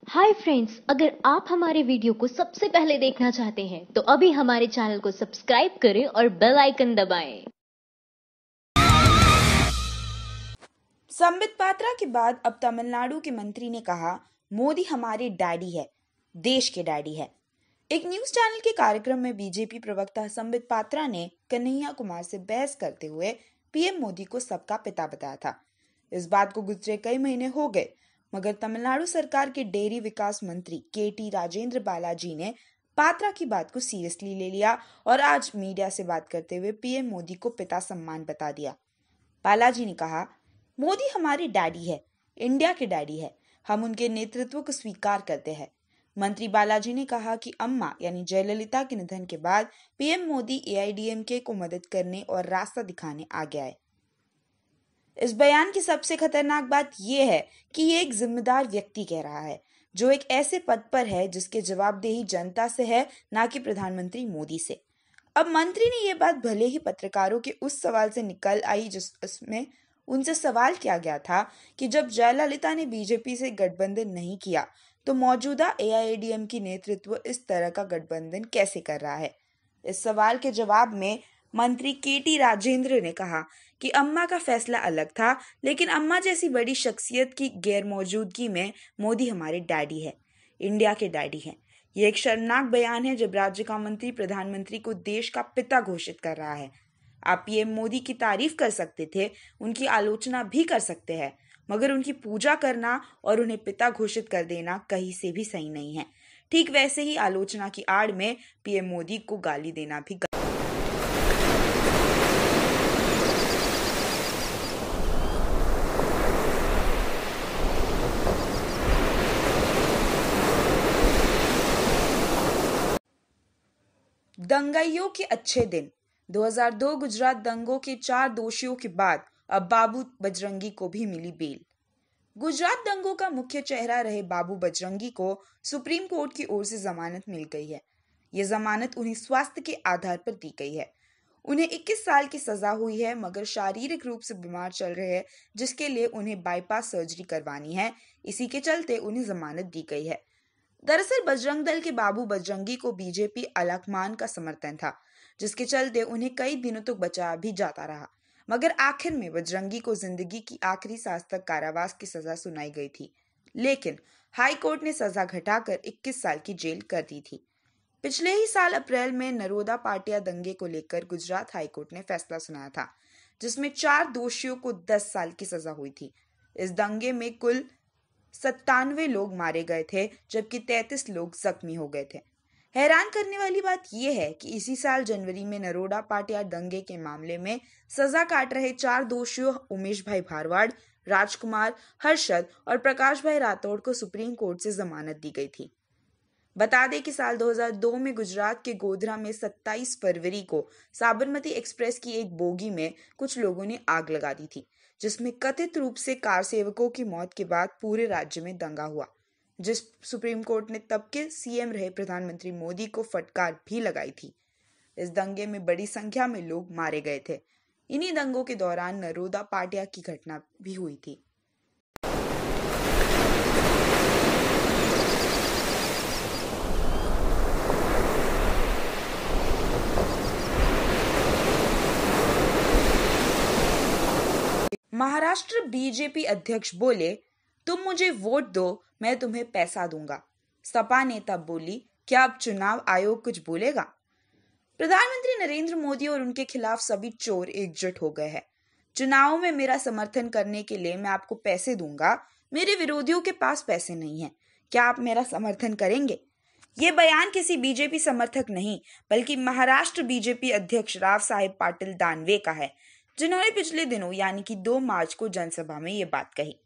Hi friends, अगर आप हमारे वीडियो को सबसे पहले देखना चाहते हैं तो अभी हमारे चैनल को सब्सक्राइब करें और बेल आइकन दबाएं। संबित पात्रा के बाद अब तमिलनाडु के मंत्री ने कहा, मोदी हमारे डैडी है, देश के डैडी है। एक न्यूज चैनल के कार्यक्रम में बीजेपी प्रवक्ता संबित पात्रा ने कन्हैया कुमार से बहस करते हुए पीएम मोदी को सबका पिता बताया था। इस बात को गुजरे कई महीने हो गए, मगर तमिलनाडु सरकार के डेयरी विकास मंत्री केटी राजेंद्र बालाजी ने पात्रा की बात को सीरियसली ले लिया और आज मीडिया से बात करते हुए पीएम मोदी को पिता सम्मान बता दिया। बालाजी ने कहा, मोदी हमारे डैडी है, इंडिया के डैडी है। हम उनके नेतृत्व को स्वीकार करते हैं। मंत्री बालाजी ने कहा कि अम्मा यानी जयललिता के निधन के बाद पीएम मोदी एआईएडीएमके को मदद करने और रास्ता दिखाने आगे आए। इस बयान की सबसे खतरनाक बात यह है कि ये एक जिम्मेदार व्यक्ति कह रहा है, जो एक ऐसे पद पर है जिसके जवाबदेही जनता से है, ना कि प्रधानमंत्री मोदी से। अब मंत्री ने यह बात भले ही पत्रकारों के उस सवाल से निकल आई जिसमें उनसे सवाल किया गया था कि जब जयललिता ने बीजेपी से गठबंधन नहीं किया तो मौजूदा एआईएडीएम की नेतृत्व इस तरह का गठबंधन कैसे कर रहा है। इस सवाल के जवाब में मंत्री केटी राजेंद्र ने कहा कि अम्मा का फैसला अलग था, लेकिन अम्मा जैसी बड़ी शख्सियत की गैर मौजूदगी में मोदी हमारे डैडी है, इंडिया के डैडी हैं। ये एक शर्मनाक बयान है जब राज्य का मंत्री प्रधानमंत्री को देश का पिता घोषित कर रहा है। आप पीएम मोदी की तारीफ कर सकते थे, उनकी आलोचना भी कर सकते हैं, मगर उनकी पूजा करना और उन्हें पिता घोषित कर देना कहीं से भी सही नहीं है। ठीक वैसे ही आलोचना की आड़ में पीएम मोदी को गाली देना भी दंगाइयों के अच्छे दिन। 2002 गुजरात दंगों के 4 दोषियों के बाद अब बाबू बजरंगी को भी मिली बेल। गुजरात दंगों का मुख्य चेहरा रहे बाबू बजरंगी को सुप्रीम कोर्ट की ओर से जमानत मिल गई है। ये जमानत उन्हें स्वास्थ्य के आधार पर दी गई है। उन्हें 21 साल की सजा हुई है, मगर शारीरिक रूप से बीमार चल रहे हैं, जिसके लिए उन्हें बाईपास सर्जरी करवानी है। इसी के चलते उन्हें जमानत दी गई है। दरअसल बजरंग दल के बाबू बजरंगी को बीजेपी अलकमान का समर्थन था, जिसके चलते उन्हें कई दिनों तक बचाया भी जाता रहा, मगर आखिर में बजरंगी को जिंदगी की आखिरी सांस तक कारावास की सजा सुनाई गई थी। लेकिन हाई कोर्ट ने सजा घटाकर 21 साल की जेल कर दी थी। पिछले ही साल अप्रैल में नरोदा पाटिया दंगे को लेकर गुजरात हाई कोर्ट ने फैसला सुनाया था, जिसमें 4 दोषियों को 10 साल की सजा हुई थी। इस दंगे में कुल 97 लोग मारे गए थे, जबकि 33 लोग जख्मी हो गए थे। हैरान करने वाली बात यह है कि इसी साल जनवरी में नरोडा पाटिया दंगे के मामले में सजा काट रहे 4 दोषियों उमेश भाई भारवाड़, राजकुमार, हर्षद और प्रकाश भाई राठौड़ को सुप्रीम कोर्ट से जमानत दी गई थी। बता दें कि साल 2002 में गुजरात के गोधरा में 27 फरवरी को साबरमती एक्सप्रेस की एक बोगी में कुछ लोगों ने आग लगा दी थी, जिसमें कथित रूप से कार सेवकों की मौत के बाद पूरे राज्य में दंगा हुआ, जिस सुप्रीम कोर्ट ने तब के सीएम रहे प्रधानमंत्री मोदी को फटकार भी लगाई थी। इस दंगे में बड़ी संख्या में लोग मारे गए थे। इन्हीं दंगों के दौरान नरोदा पाटिया की घटना भी हुई थी। महाराष्ट्र बीजेपी अध्यक्ष बोले, तुम मुझे वोट दो, मैं तुम्हें पैसा दूंगा। सपा नेता बोली, क्या अब चुनाव आयोग कुछ बोलेगा? प्रधानमंत्री नरेंद्र मोदी और उनके खिलाफ सभी चोर एकजुट हो गए हैं। चुनाव में मेरा समर्थन करने के लिए मैं आपको पैसे दूंगा। मेरे विरोधियों के पास पैसे नहीं है। क्या आप मेरा समर्थन करेंगे? ये बयान किसी बीजेपी समर्थक नहीं, बल्कि महाराष्ट्र बीजेपी अध्यक्ष राव साहेब पाटिल दानवे का है, जिन्होंने पिछले दिनों यानी कि 2 मार्च को जनसभा में ये बात कही।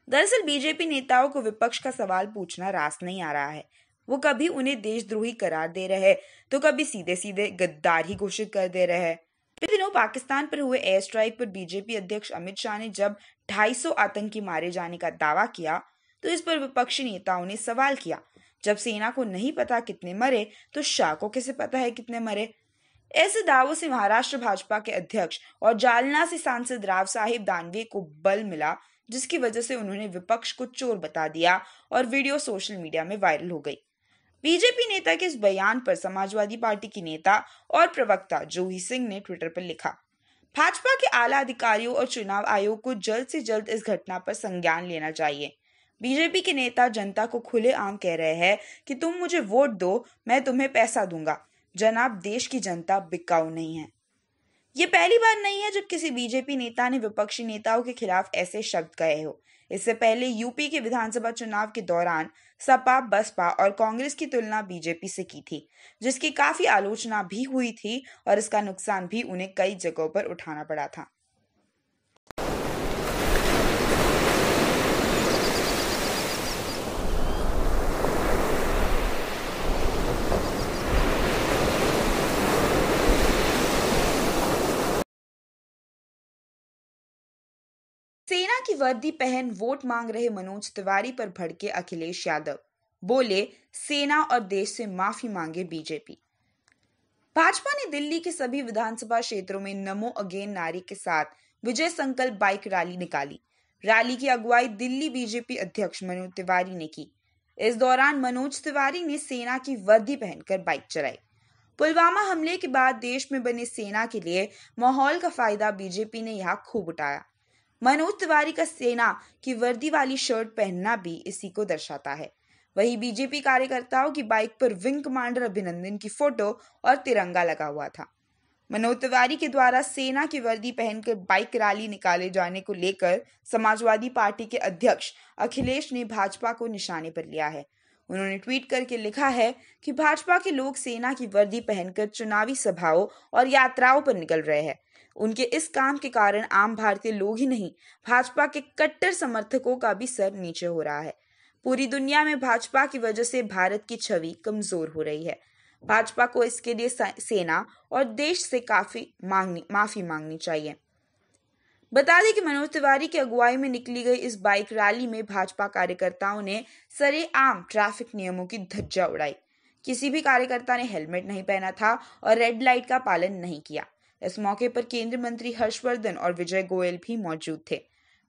दरअसल बीजेपी नेताओं को विपक्ष का सवाल पूछना रास नहीं आ रहा है। वो कभी उन्हें देशद्रोही करार दे रहे हैं, तो कभी सीधे सीधे गद्दार ही घोषित कर दे रहे हैं। पिछले दिनों पाकिस्तान पर हुए एयर स्ट्राइक पर बीजेपी अध्यक्ष अमित शाह ने जब 250 आतंकी मारे जाने का दावा किया, तो इस पर विपक्षी नेताओं ने सवाल किया, जब सेना को नहीं पता कितने मरे तो शाह को कैसे पता है कितने मरे? ऐसे दावों से महाराष्ट्र भाजपा के अध्यक्ष और जालना से सांसद राव साहेब दानवे को बल मिला, जिसकी वजह से उन्होंने विपक्ष को चोर बता दिया और वीडियो सोशल मीडिया में वायरल हो गई। बीजेपी नेता के इस बयान पर समाजवादी पार्टी की नेता और प्रवक्ता जूही सिंह ने ट्विटर पर लिखा, भाजपा के आला अधिकारियों और चुनाव आयोग को जल्द से जल्द इस घटना पर संज्ञान लेना चाहिए। बीजेपी के नेता जनता को खुलेआम कह रहे हैं कि तुम मुझे वोट दो, मैं तुम्हें पैसा दूंगा। जनाब, देश की जनता बिकाऊ नहीं है। ये पहली बार नहीं है जब किसी बीजेपी नेता ने विपक्षी नेताओं के खिलाफ ऐसे शब्द कहे हो। इससे पहले यूपी के विधानसभा चुनाव के दौरान सपा, बसपा और कांग्रेस की तुलना बीजेपी से की थी, जिसकी काफी आलोचना भी हुई थी और इसका नुकसान भी उन्हें कई जगहों पर उठाना पड़ा था। सेना की वर्दी पहन वोट मांग रहे मनोज तिवारी पर भड़के अखिलेश यादव, बोले सेना और देश से माफी मांगे बीजेपी। भाजपा ने दिल्ली के सभी विधानसभा क्षेत्रों में नमो अगेन नारे के साथ विजय संकल्प बाइक रैली निकाली। रैली की अगुवाई दिल्ली बीजेपी अध्यक्ष मनोज तिवारी ने की। इस दौरान मनोज तिवारी ने सेना की वर्दी पहनकर बाइक चलाई। पुलवामा हमले के बाद देश में बने सेना के लिए माहौल का फायदा बीजेपी ने यहाँ खूब उठाया। मनोज तिवारी का सेना की वर्दी वाली शर्ट पहनना भी इसी को दर्शाता है। वहीं बीजेपी कार्यकर्ताओं की बाइक पर विंग कमांडर अभिनंदन की फोटो और तिरंगा लगा हुआ था। मनोज तिवारी के द्वारा सेना की वर्दी पहनकर बाइक रैली निकाले जाने को लेकर समाजवादी पार्टी के अध्यक्ष अखिलेश ने भाजपा को निशाने पर लिया है। उन्होंने ट्वीट करके लिखा है कि भाजपा के लोग सेना की वर्दी पहनकर चुनावी सभाओं और यात्राओं पर निकल रहे हैं। उनके इस काम के कारण आम भारतीय लोग ही नहीं, भाजपा के कट्टर समर्थकों का भी सर नीचे हो रहा है। पूरी दुनिया में भाजपा की वजह से भारत की छवि कमजोर हो रही है। भाजपा को इसके लिए सेना और देश से माफी मांगनी चाहिए। बता दें कि मनोज तिवारी की अगुवाई में निकली गई इस बाइक रैली में भाजपा कार्यकर्ताओं ने सरेआम ट्रैफिक नियमों की धज्जा उड़ाई। किसी भी कार्यकर्ता ने हेलमेट नहीं पहना था और रेड लाइट का पालन नहीं किया। इस मौके पर केंद्रीय मंत्री हर्षवर्धन और विजय गोयल भी मौजूद थे।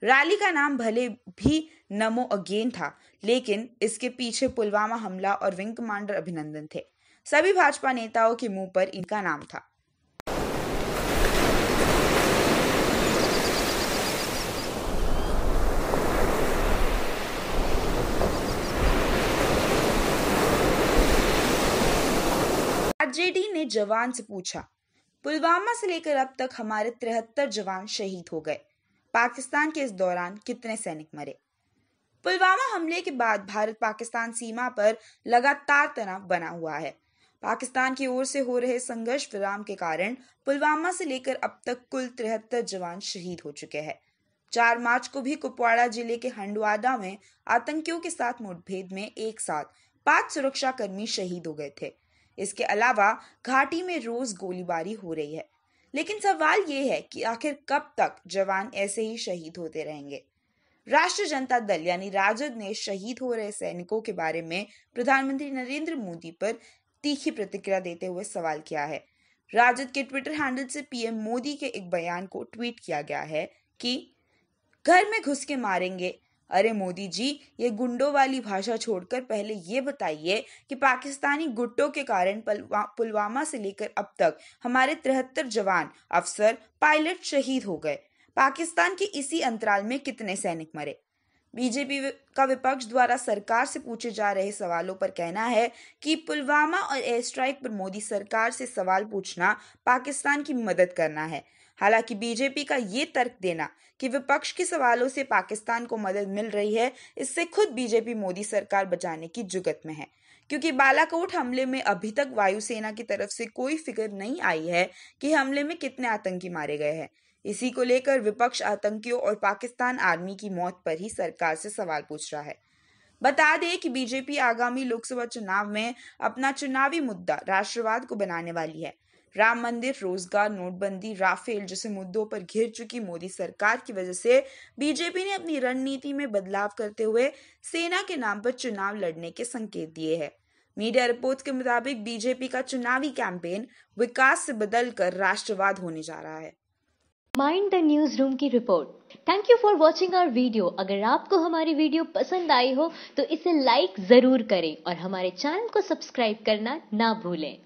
रैली का नाम भले भी नमो अगेन था, लेकिन इसके पीछे पुलवामा हमला और विंग कमांडर अभिनंदन थे। सभी भाजपा नेताओं के मुंह पर इनका नाम था। आरजेडी ने जवान से पूछा, पुलवामा से लेकर अब तक हमारे 73 जवान शहीद हो गए। पाकिस्तान के इस दौरान कितने सैनिक मरे? पुलवामा हमले के बाद भारत पाकिस्तान सीमा पर लगातार तनाव बना हुआ है। पाकिस्तान की ओर से हो रहे संघर्ष विराम के कारण पुलवामा से लेकर अब तक कुल 73 जवान शहीद हो चुके हैं। 4 मार्च को भी कुपवाड़ा जिले के हंडवाड़ा में आतंकियों के साथ मुठभेड़ में एक साथ 5 सुरक्षाकर्मी शहीद हो गए थे। इसके अलावा घाटी में रोज गोलीबारी हो रही है। लेकिन सवाल ये है कि आखिर कब तक जवान ऐसे ही शहीद होते रहेंगे? राष्ट्रीय जनता दल यानी राजद ने शहीद हो रहे सैनिकों के बारे में प्रधानमंत्री नरेंद्र मोदी पर तीखी प्रतिक्रिया देते हुए सवाल किया है। राजद के ट्विटर हैंडल से पीएम मोदी के एक बयान को ट्वीट किया गया है कि घर में घुस के मारेंगे। अरे मोदी जी, ये गुंडों वाली भाषा छोड़कर पहले ये बताइए कि पाकिस्तानी गुट्टों के कारण पुलवामा से लेकर अब तक हमारे 73 जवान, अफसर, पायलट शहीद हो गए। पाकिस्तान के इसी अंतराल में कितने सैनिक मरे? बीजेपी का विपक्ष द्वारा सरकार से पूछे जा रहे सवालों पर कहना है कि पुलवामा और एयर स्ट्राइक पर मोदी सरकार से सवाल पूछना पाकिस्तान की मदद करना है। हालांकि बीजेपी का ये तर्क देना कि विपक्ष के सवालों से पाकिस्तान को मदद मिल रही है, इससे खुद बीजेपी मोदी सरकार बचाने की जुगत में है, क्योंकि बालाकोट हमले में अभी तक वायुसेना की तरफ से कोई फिगर नहीं आई है कि हमले में कितने आतंकी मारे गए हैं। इसी को लेकर विपक्ष आतंकियों और पाकिस्तान आर्मी की मौत पर ही सरकार से सवाल पूछ रहा है। बता दें कि बीजेपी आगामी लोकसभा चुनाव में अपना चुनावी मुद्दा राष्ट्रवाद को बनाने वाली है। राम मंदिर, रोजगार, नोटबंदी, राफेल जैसे मुद्दों पर घिर चुकी मोदी सरकार की वजह से बीजेपी ने अपनी रणनीति में बदलाव करते हुए सेना के नाम पर चुनाव लड़ने के संकेत दिए हैं। मीडिया रिपोर्ट्स के मुताबिक बीजेपी का चुनावी कैंपेन विकास से बदलकर राष्ट्रवाद होने जा रहा है। माइंड द न्यूज रूम की रिपोर्ट। Thank you for watching our video. अगर आपको हमारी वीडियो पसंद आई हो तो इसे लाइक जरूर करें और हमारे चैनल को सब्सक्राइब करना ना भूलें।